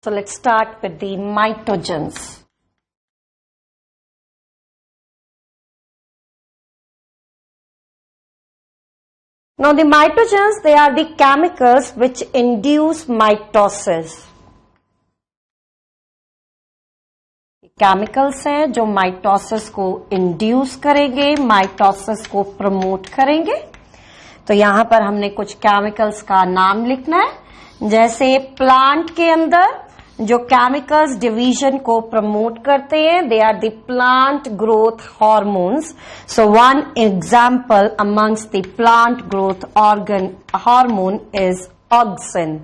So let's start with the mitogens. Now the mitogens, they are the chemicals which induce mitosis. Chemicals हैं जो mitosis को induce करेंगे, mitosis को promote करेंगे. तो यहां पर हमने कुछ केमिकल्स का नाम लिखना है. जैसे प्लांट के अंदर जो केमिकल्स डिवीजन को प्रमोट करते हैं, they are the plant growth hormones. So one example amongst the plant growth organ hormone is auxin.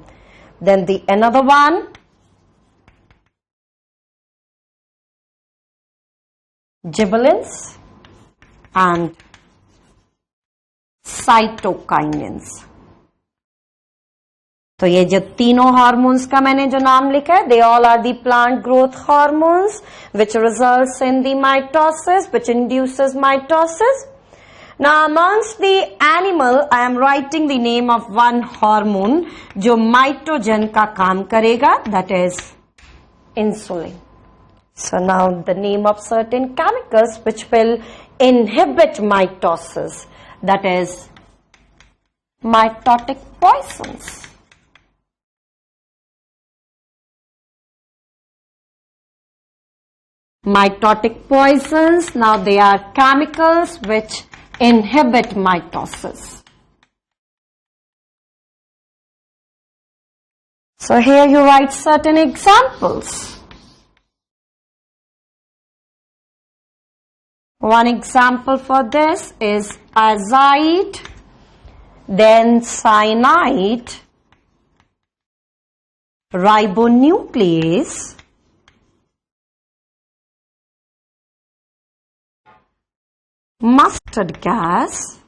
Then the another one gibberellins and cytokinins. तो ये जो तीनों हार्मोन्स का मैंने जो नाम लिखा है, they all are the plant growth hormones which results in the mitosis, which induces mitosis. Now amongst the animal, I am writing the name of one hormone जो माइटोजन का काम करेगा, that is insulin. So now the name of certain chemicals which will inhibit mitosis, that is mitotic poisons. Mitotic poisons, now they are chemicals which inhibit mitosis. So here you write certain examples. One example for this is azide, then cyanide, ribonuclease, mustard gas,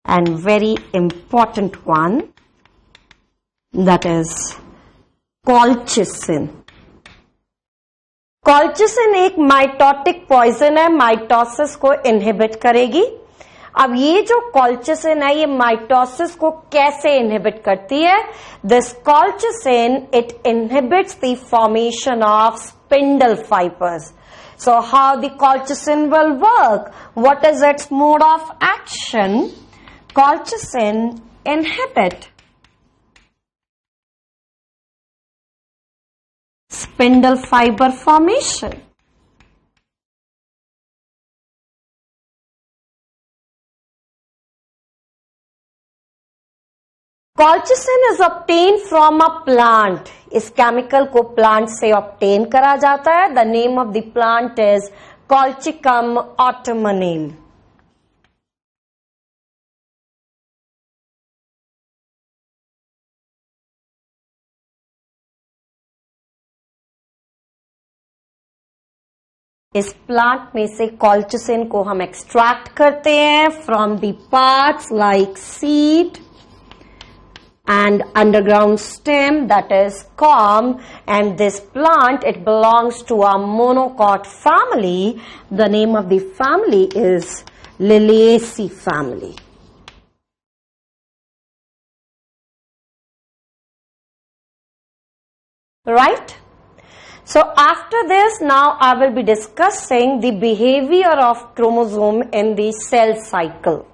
and very important one, that is colchicine. Colchicine एक mitotic poison है, mitosis को inhibit करेगी. अब ये जो colchicine है, ये mitosis को कैसे इनहिबिट करती है? This colchicine it inhibits the formation of spindle fibres. So how the colchicine will work? What is it's mode of action? Colchicine inhibit spindle fiber formation. Colchicine is obtained from a plant. इस chemical को plant से obtain करा जाता है. The name of the plant is Colchicum autumnale. इस plant में से colchicine को हम एक्सट्रैक्ट करते हैं from the parts like seed and underground stem, that is corm, and this plant, it belongs to a monocot family. The name of the family is Liliaceae family. Right? So after this, now I will be discussing the behavior of chromosome in the cell cycle.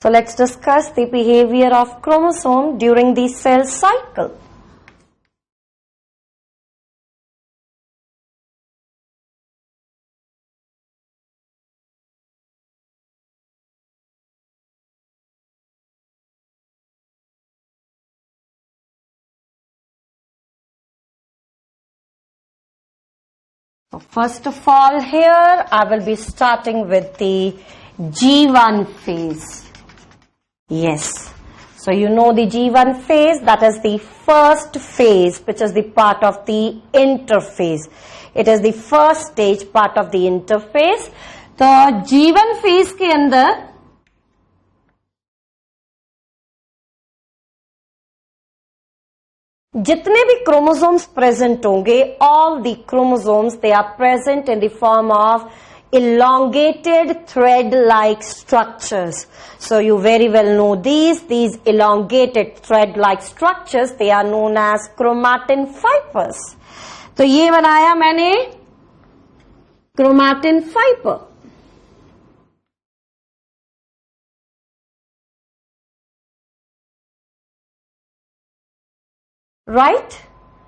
So let's discuss the behavior of chromosome during the cell cycle. So first of all, here I will be starting with the G1 phase. Yes. So you know the G1 phase, that is the first phase, which is the part of the interphase. It is the first stage part of the interphase. तो G1 phase के अंदर जितने भी chromosomes present होंगे, all the chromosomes they are present in the form of elongated thread-like structures. So you very well know these elongated thread-like structures, they are known as chromatin fibers. तो ये बनाया मैंने chromatin fiber. Right?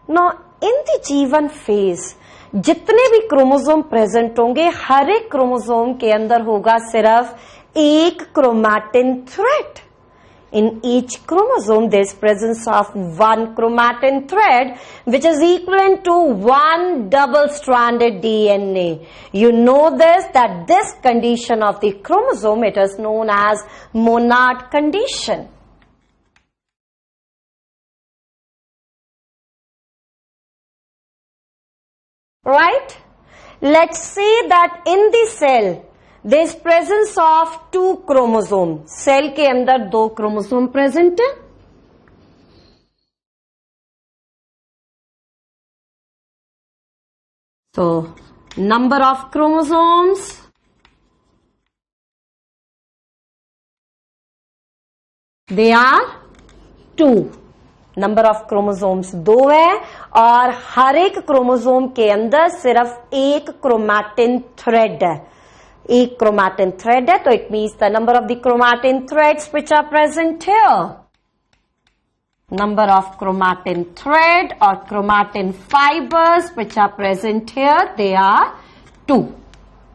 Now in the G1 phase जितने भी chromosome present होंगे, हर एक chromosome के अंदर होगा सिर्फ एक chromatin thread. In each chromosome there is presence of one chromatin thread which is equivalent to one double-stranded DNA. You know this, that this condition of the chromosome, it is known as monad condition. Right? Let's say that in the cell there is presence of two chromosomes. Cell के अंदर दो chromosome present है. So number of chromosomes, they are 2. Number of chromosomes 2 है और हर एक chromosome के अंदर सिर्फ एक क्रोमैटिन थ्रेड है. एक क्रोमैटिन थ्रेड है, तो it means the number of the chromatin threads which are present here. Number of chromatin thread or chromatin fibers which are present here, they are 2.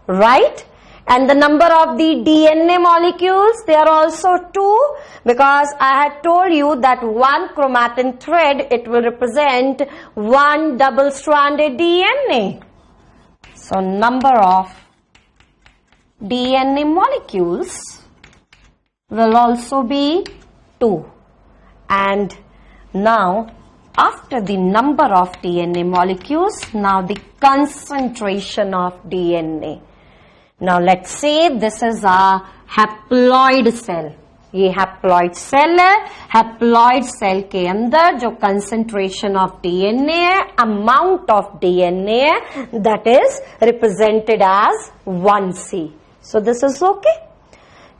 Right? And the number of the DNA molecules, they are also 2, because I had told you that one chromatin thread, it will represent one double-stranded DNA. So number of DNA molecules will also be 2. And now after the number of DNA molecules, now the concentration of DNA. Now let's say this is a haploid cell. ये haploid cell है. Haploid cell के अंदर जो concentration of DNA है, amount of DNA है, that is represented as 1C. So this is okay.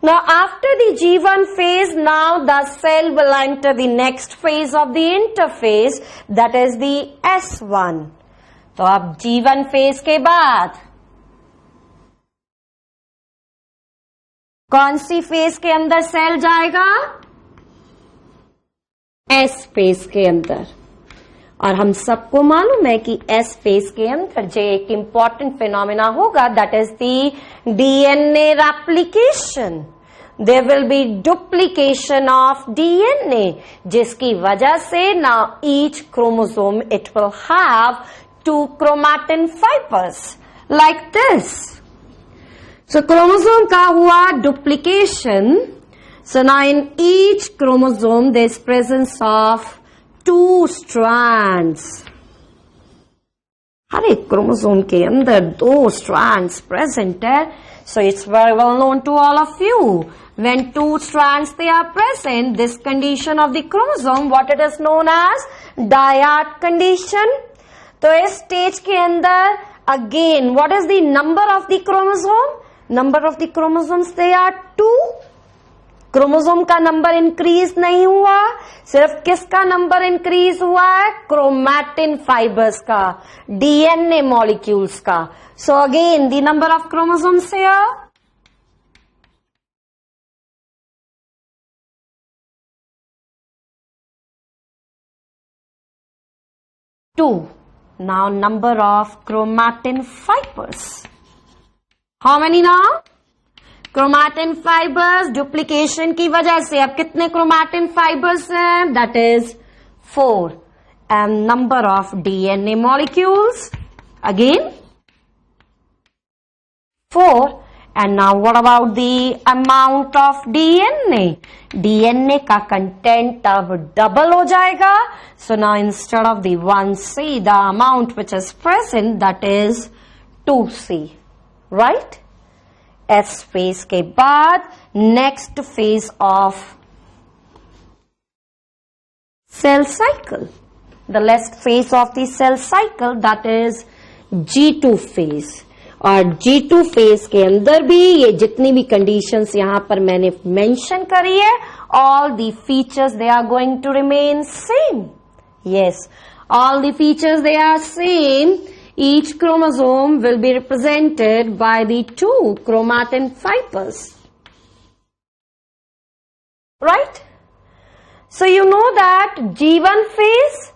Now after the G1 phase, now the cell will enter the next phase of the interphase, that is the S1. तो अब G1 phase के बाद कौन सी phase के अंदर cell जाएगा? S phase के अंदर. और हम सबको मालूम है कि एस फेज के अंदर जो एक इंपॉर्टेंट फिनोमिना होगा, that is the DNA replication. There will be duplication of DNA, जिसकी वजह से now each chromosome it will have 2 chromatin fibers like this. So chromosome का हुआ duplication. So now in each chromosome there is presence of 2 strands. हर एक chromosome के अंदर 2 strands present है. So it's very well known to all of you. When 2 strands they are present, this condition of the chromosome, what it is known as dyad condition. तो इस stage के अंदर again, what is the number of the chromosome? Number of the chromosomes, they are 2. Chromosome का number increase नहीं हुआ, सिर्फ किसका number increase हुआ है? क्रोमैटिन फाइबर्स का, डीएनए मॉलिक्यूल्स का. So again the number of chromosomes here, two. Now number of chromatin fibers. How many now? Chromatin fibers duplication की वजह से अब कितने chromatin fibers हैं? That is 4. And number of DNA molecules again 4. And now what about the amount of DNA? DNA का content अब double हो जाएगा. So now instead of the 1C, the amount which is present, that is 2C. Right? S phase के बाद next phase of cell cycle. The last phase of the cell cycle, that is G2 phase. और G2 phase के अंदर भी ये जितनी भी conditions यहां पर मैंने मेंशन करी है, all the features they are going to remain same. Yes, all the features they are same. Each chromosome will be represented by the 2 chromatin fibers. Right? So you know that G1 phase,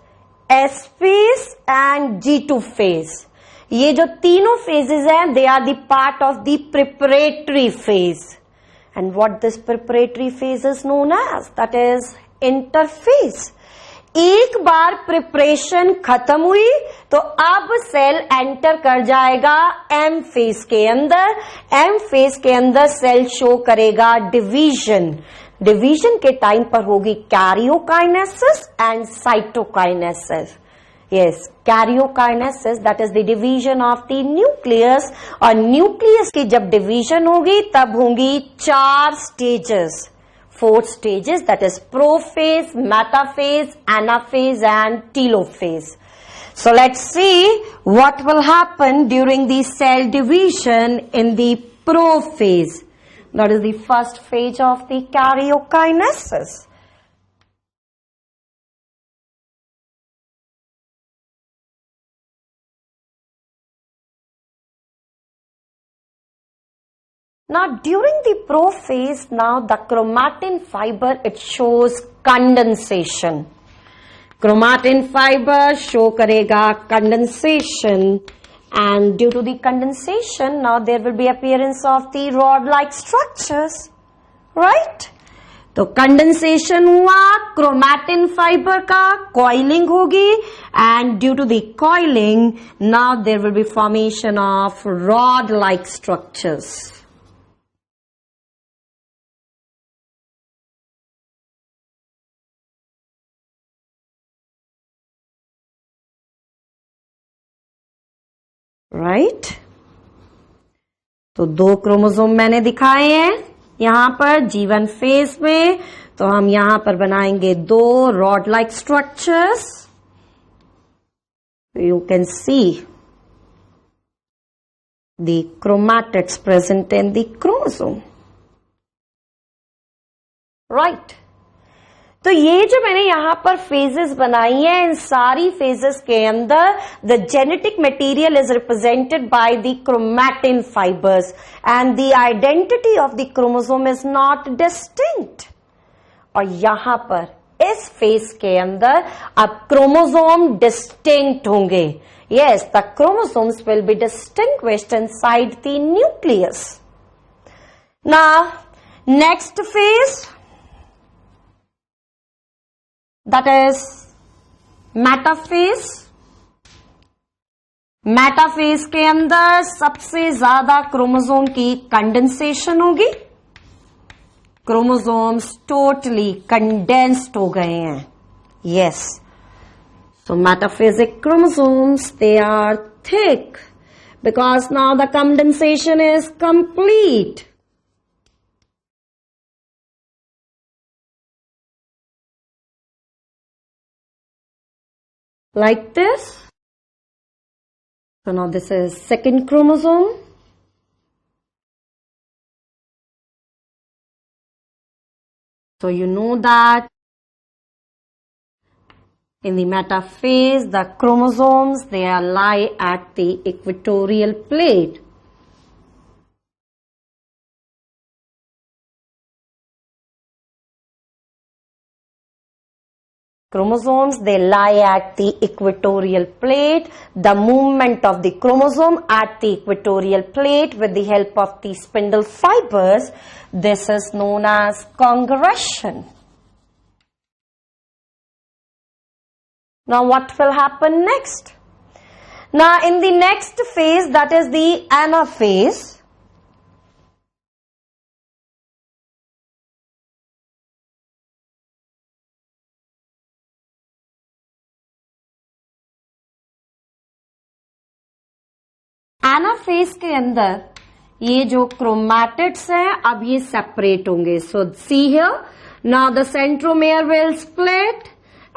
S phase and G2 phase. ये जो तीनों phases हैं, they are the part of the preparatory phase. And what this preparatory phase is known as? That is interphase. एक बार preparation खत्म हुई तो अब cell enter कर जाएगा एम फेज के अंदर. एम फेज के अंदर सेल शो करेगा डिवीजन. डिवीजन के टाइम पर होगी karyokinesis and cytokinesis. Yes, karyokinesis that is the division of the nucleus. और न्यूक्लियस की जब डिवीजन होगी तब होंगी 4 stages, 4 stages, that is prophase, metaphase, anaphase and telophase. So let's see what will happen during the cell division in the prophase. That is the first phase of the karyokinesis. Now during the prophase, now the chromatin fiber, it shows condensation. Chromatin fiber show karega condensation, and due to the condensation, now there will be appearance of the rod-like structures, right? तो condensation हुआ chromatin fibre का, coiling होगी, and due to the coiling now there will be formation of rod like structures. Right तो 2 chromosome मैंने दिखाए हैं यहां पर G1 फेज में. तो हम यहां पर बनाएंगे 2 रॉड-like structures. You can see the chromatids present in the chromosome. Right. तो ये जो मैंने यहां पर फेजेस बनाई है, इन सारी फेजेस के अंदर the genetic material is represented by the chromatin fibres and the identity of the chromosome is not distinct. और यहां पर इस फेज के अंदर अब क्रोमोसोम डिस्टिंक्ट होंगे. Yes, the chromosomes will be distinguished inside the nucleus. Now next phase, that is metaphase. Metaphase के अंदर सबसे ज्यादा क्रोमोसोम की कंडेंसेशन होगी. क्रोमोसोम्स टोटली कंडेंस्ड हो गए हैं. Yes, so metaphasic chromosomes they are thick because now the condensation is complete. Like this. So now this is second chromosome. So you know that in the metaphase, the chromosomes, they lie at the equatorial plate. Chromosomes, they lie at the equatorial plate. The movement of the chromosome at the equatorial plate with the help of the spindle fibers, this is known as congregation. Now what will happen next? Now in the next phase, that is the anaphase, anaphase के अंदर ये जो chromatids हैं अब ये separate होंगे. So see here, now the centromere will split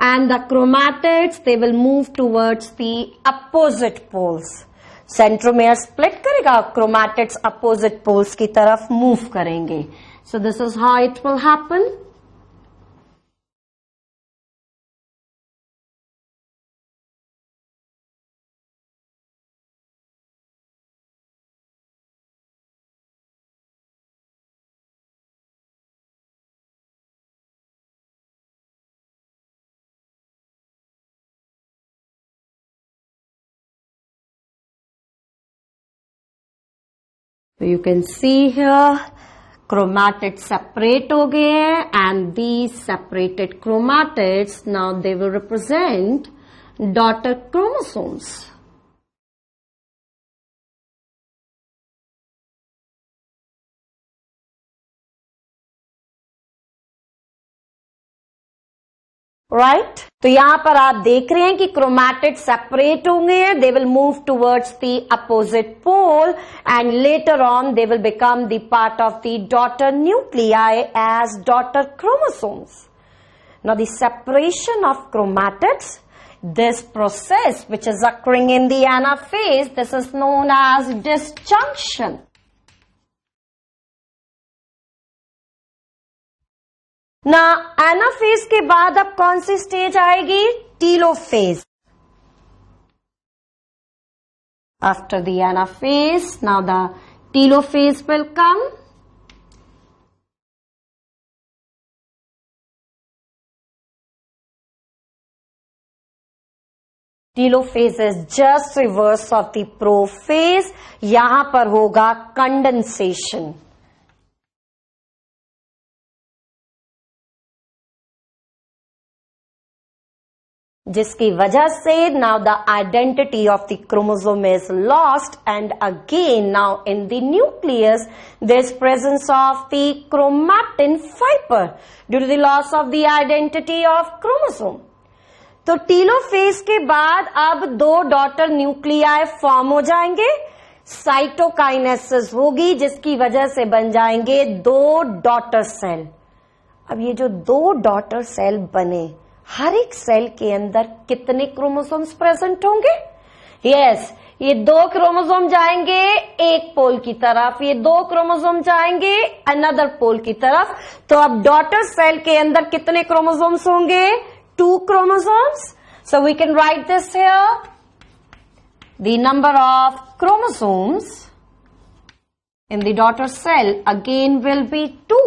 and the chromatids they will move towards the opposite poles. Centromere split करेगा, chromatids opposite poles की तरफ मूव करेंगे. So this is how it will happen. So you can see here chromatids separate हो गए हैं and these separated chromatids now they will represent daughter chromosomes. Right तो यहां पर आप देख रहे हैं कि क्रोमैटिड सेपरेट होंगे, they will move towards the opposite pole and later on they will become the part of the daughter nuclei as daughter chromosomes. Now the separation of chromatids, this process which is occurring in the anaphase, this is known as disjunction. ना anaphase के बाद अब कौन सी stage आएगी? Telophase. After the anaphase now the telophase will come. Telophase is just reverse of the prophase. यहां पर होगा कंडेंसेशन. जिसकी वजह से now the identity of the chromosome is lost and again now in the nucleus there is presence of the chromatin fibre due to the loss of the identity of chromosome. तो telophase के बाद अब दो daughter nuclei form हो जाएंगे, cytokinesis होगी जिसकी वजह से बन जाएंगे दो डॉटर सेल. अब ये जो दो डॉटर सेल बने, हर एक सेल के अंदर कितने क्रोमोसोम्स प्रेजेंट होंगे? यस, ये दो क्रोमोसोम जाएंगे एक पोल की तरफ, ये दो क्रोमोसोम जाएंगे अनदर पोल की तरफ. तो अब डॉटर सेल के अंदर कितने क्रोमोसोम्स होंगे? 2 chromosomes. So we can write this here. The number of chromosomes in the daughter cell again will be 2.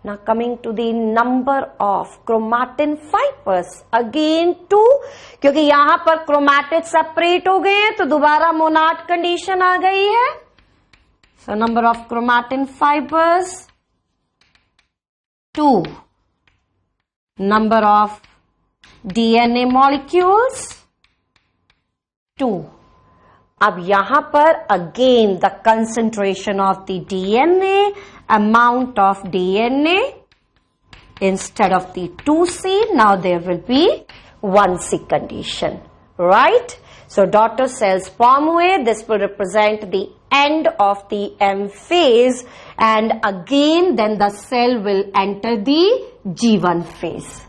Now coming to the number of chromatin fibers, again 2, क्योंकि यहां पर chromatid separate हो गए हैं तो दोबारा monad condition आ गई है. So number of chromatin fibers 2. Number of DNA molecules 2. अब यहां पर again the concentration of the DNA, amount of DNA, instead of the 2C, now there will be 1C condition, right? So daughter cells form हुए, this will represent the end of the M phase and again then the cell will enter the G1 phase.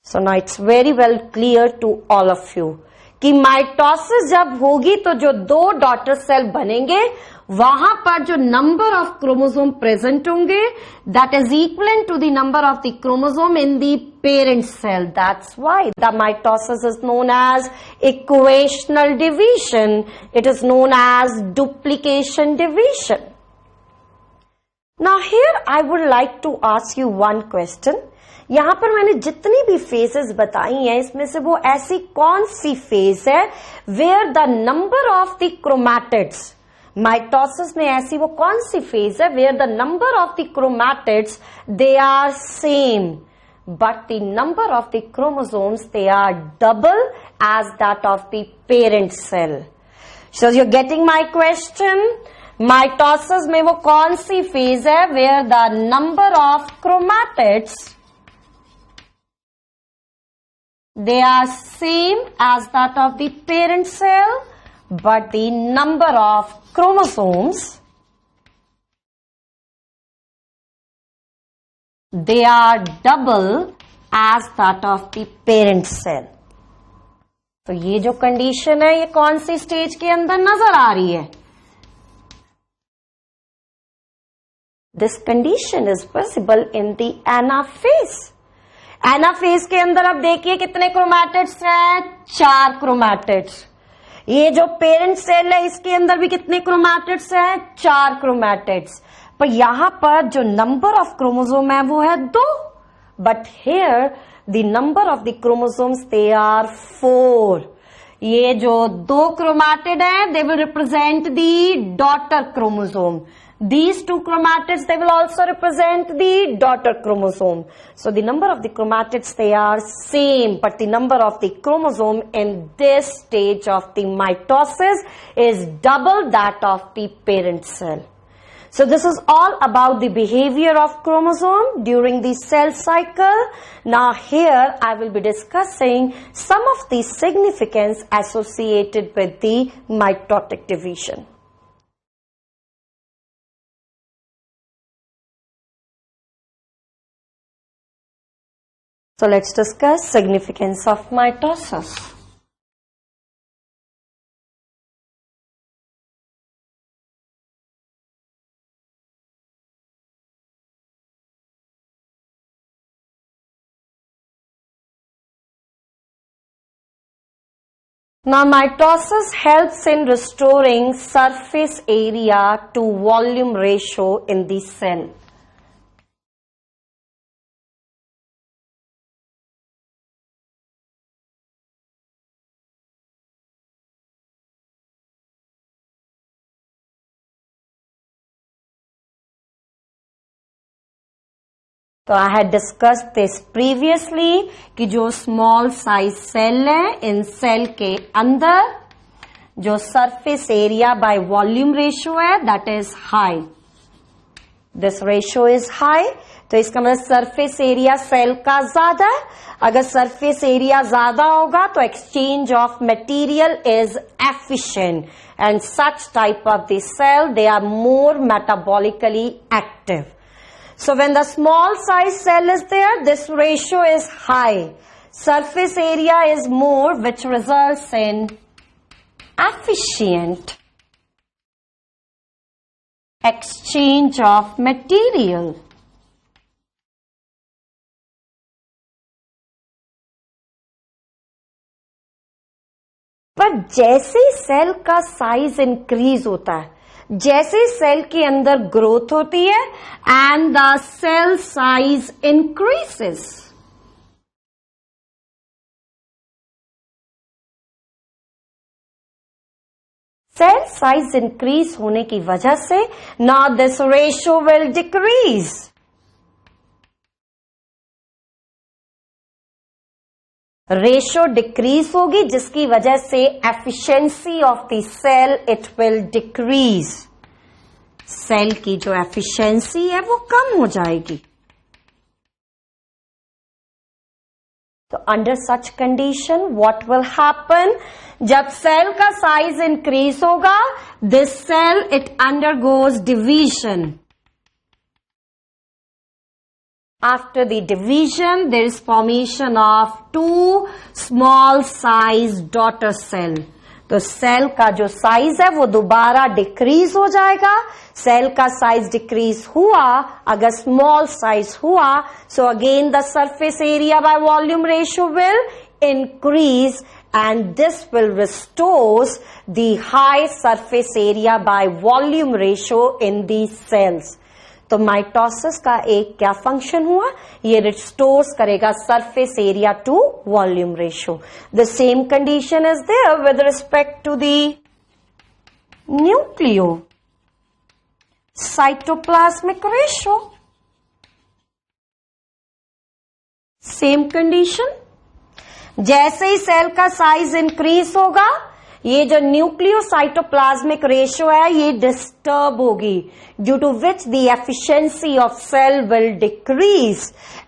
So now it's very well clear to all of you कि mitosis जब होगी तो जो दो daughter cell बनेंगे वहां पर जो नंबर ऑफ क्रोमोसोम प्रेजेंट होंगे that is equal to the number of the chromosome in the parent cell. That's why the mitosis is known as equational division. It is known as duplication division. Now here I would like to ask you one question. यहां पर मैंने जितनी भी phases बताई हैं इसमें से वो ऐसी कौन सी फेज है where the number of the chromatids, mitosis में ऐसी वो कौन सी फेज है where the number of the chromatids they are same but the number of the chromosomes they are double as that of the parent cell. So you are getting my question. Mitosis में वो कौन सी phase है where the number of chromatids they are same as that of the parent cell but the number of chromosomes they are double as that of the parent cell. तो ये जो condition है ये कौन सी स्टेज के अंदर नजर आ रही है? This condition is visible in the anaphase. Anaphase के अंदर अब देखिए कितने क्रोमैटिड्स हैं? 4 क्रोमैटिड्स। ये जो पेरेंट सेल है इसके अंदर भी कितने क्रोमैटिड्स हैं? 4 क्रोमैटिड्स। पर यहां पर जो नंबर ऑफ क्रोमोसोम है वो है 2, but here the number of the chromosomes they are 4। ये जो 2 क्रोमैटिड है they will represent the daughter chromosome. These 2 chromatids, they will also represent the daughter chromosome. So the number of the chromatids, they are same, but the number of the chromosome in this stage of the mitosis is double that of the parent cell. So this is all about the behavior of chromosome during the cell cycle. Now here I will be discussing some of the significance associated with the mitotic division. So let's discuss significance of mitosis. Now mitosis helps in restoring surface area to volume ratio in the cell. तो I had discuss this previously कि जो small size cell है इन cell के अंदर जो surface area by volume ratio है that is high. This ratio is high. तो इसका मतलब सरफेस एरिया सेल का ज्यादा है. अगर सरफेस एरिया ज्यादा होगा तो exchange of material is efficient and such type of the cell they are more metabolically active. So when the small size cell is there, this ratio is high. Surface area is more, which results in efficient exchange of material. पर जैसे cell का size increase होता है, जैसे cell के अंदर growth होती है and the cell size increases, cell size increase होने की वजह से now this ratio will decrease. Ratio decrease होगी जिसकी वजह से efficiency of the cell it will decrease. Cell की जो एफिशिएंसी है वो कम हो जाएगी. तो under such condition what will happen? जब सेल का साइज इंक्रीज होगा this cell it undergoes division. After the division, there is formation of 2 small size daughter cell. तो सेल का जो साइज है वो दोबारा डिक्रीज हो जाएगा. सेल का साइज डिक्रीज हुआ अगर स्मॉल साइज हुआ, so again the surface area by volume ratio will increase and this will restores the high surface area by volume ratio in these cells. तो माइटोसिस का एक क्या फंक्शन हुआ? ये रिस्टोर्स करेगा surface area to volume ratio. The same condition is there with respect to the nucleo cytoplasmic ratio. Same condition. जैसे ही cell का साइज इंक्रीज होगा ये जो न्यूक्लियोसाइटोप्लाज्मिक रेशियो है ये डिस्टर्ब होगी, due to which the efficiency of cell will decrease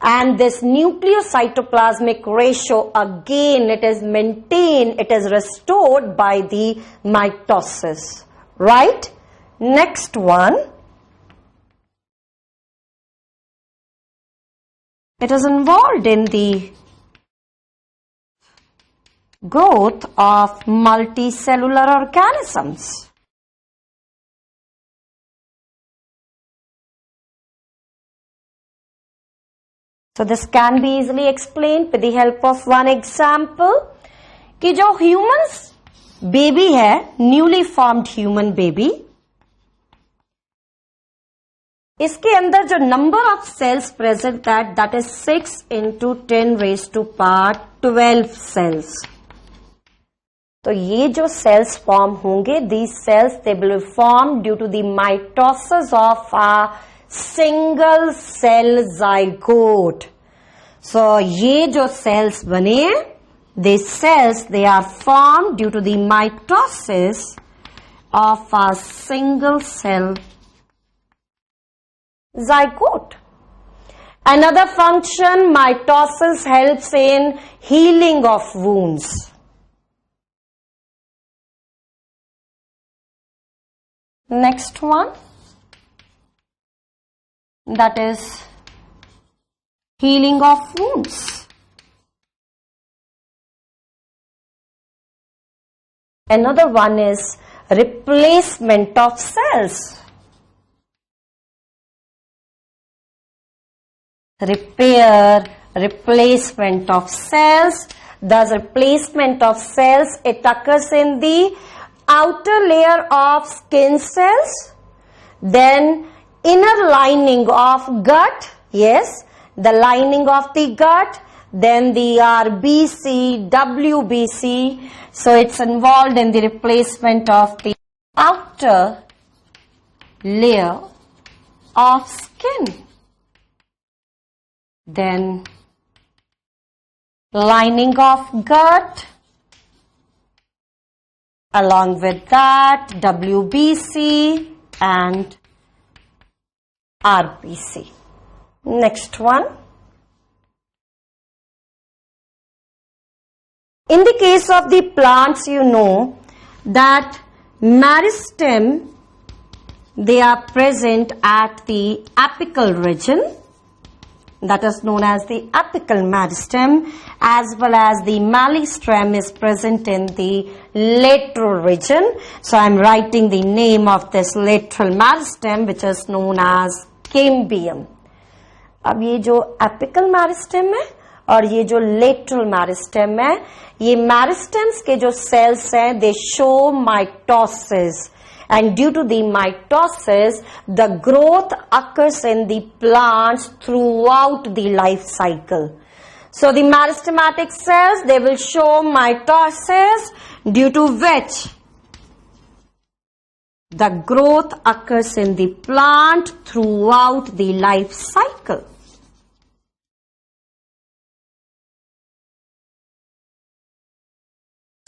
and this nucleocytoplasmic ratio again it is maintain, it is restored by the mitosis. Right. Next one, it is involved in the growth of multicellular organisms. So this can be easily explained with the help of one example कि जो humans baby है, newly formed human baby, इसके अंदर जो number of cells present that is 6 into 10 raised to power 12 cells. तो ये जो cells form होंगे, these cells they will form due to the mitosis of a single cell zygote. So ये जो cells बने हैं, these cells they are formed due to the mitosis of a single cell zygote. Another function, mitosis helps in healing of wounds. Next one, that is healing of wounds. Another one is replacement of cells. Repair, replacement of cells. Thus, replacement of cells, it occurs in the outer layer of skin cells, then inner lining of gut, yes, the lining of the gut, then the RBC, WBC, so it's involved in the replacement of the outer layer of skin. Then lining of gut, along with that WBC and RBC. Next one. In the case of the plants, you know that meristem, they are present at the apical region, that is known as the apical meristem, as well as the melistem is present in the lateral region. So I am writing the name of this lateral meristem, which is known as cambium. अब ये जो apical meristem है और ये जो lateral meristem है, ये meristems के जो cells हैं, they show mitosis. And due to the mitosis, the growth occurs in the plants throughout the life cycle. So the meristematic cells, they will show mitosis, due to which the growth occurs in the plant throughout the life cycle.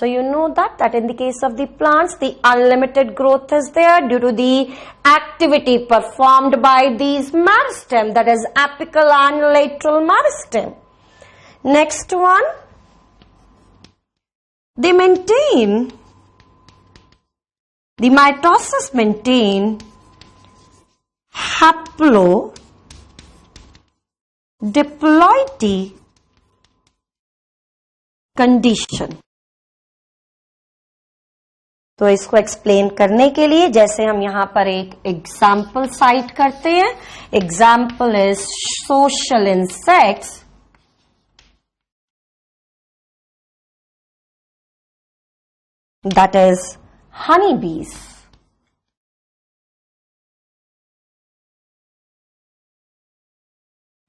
So you know that in the case of the plants, the unlimited growth is there due to the activity performed by these meristem, that is apical and lateral meristem. Next one, they maintain, the mitosis maintain haplodiploidy condition. तो इसको explain करने के लिए जैसे हम यहाँ पर एक एग्जाम्पल साइट करते हैं, example is social insects, that is Honey बीज.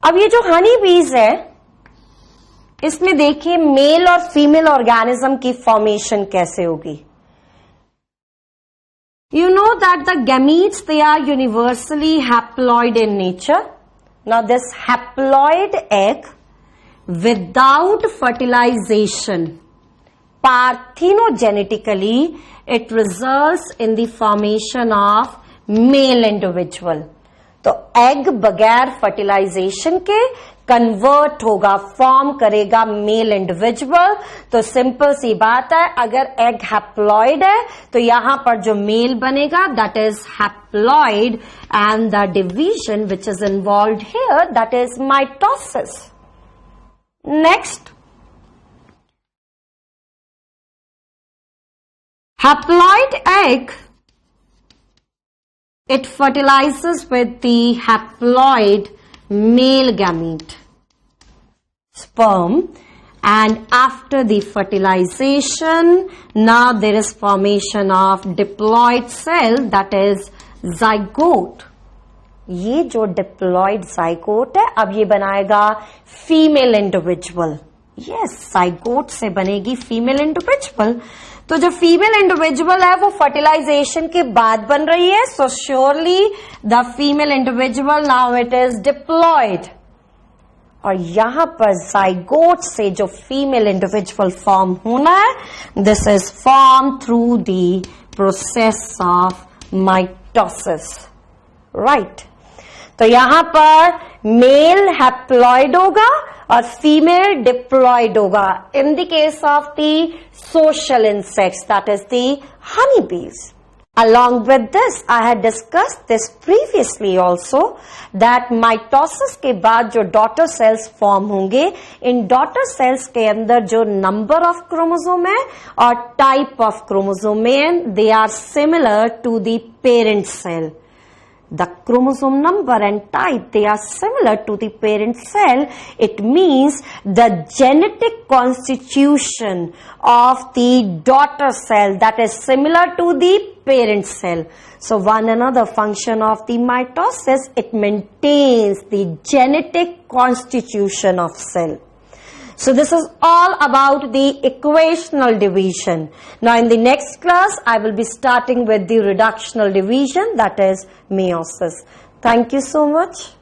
अब ये जो हनी बीज है, इसमें देखिए मेल और फीमेल ऑर्गेनिज्म की फॉर्मेशन कैसे होगी. You know that the gametes, they are universally haploid in nature. Now this haploid egg without fertilization, parthenogenetically, it results in the formation of male individual. तो एग बगैर fertilisation के convert होगा, form करेगा mail individual. तो simple सी बात है, अगर egg haploid है तो यहां पर जो मेल बनेगा that is haploid, and the division which is involved here that is mitosis. Next, Haploid egg, it fertilizes with the haploid male gamete, sperm, and after the fertilization, now there is formation of diploid cell, that is zygote. ये जो diploid zygote है, अब ये बनाएगा female individual. Yes, zygote से बनेगी female individual. तो जो female individual है वो fertilization के बाद बन रही है. So surely the female individual now it is diploid. और यहां पर जाइगोट से जो फीमेल इंडिविजुअल फॉर्म होना है, this is form through the process of mitosis. Right. तो यहां पर मेल हैप्लॉइड होगा और फीमेल डिप्लॉइड होगा in the case of the social insects, that is the honey बीज. Along with this, I had discussed this previously also that mitosis के बाद जो daughter cells form होंगे, इन daughter cells के अंदर जो number of chromosome है और type of chromosome है, they are similar to the parent cell. The chromosome number and type, they are similar to the parent cell. It means the genetic constitution of the daughter cell that is similar to the parent cell. So one another function of the mitosis, it maintains the genetic constitution of cell. So this is all about the equational division. Now in the next class, I will be starting with the reductional division, that is meiosis. Thank you so much.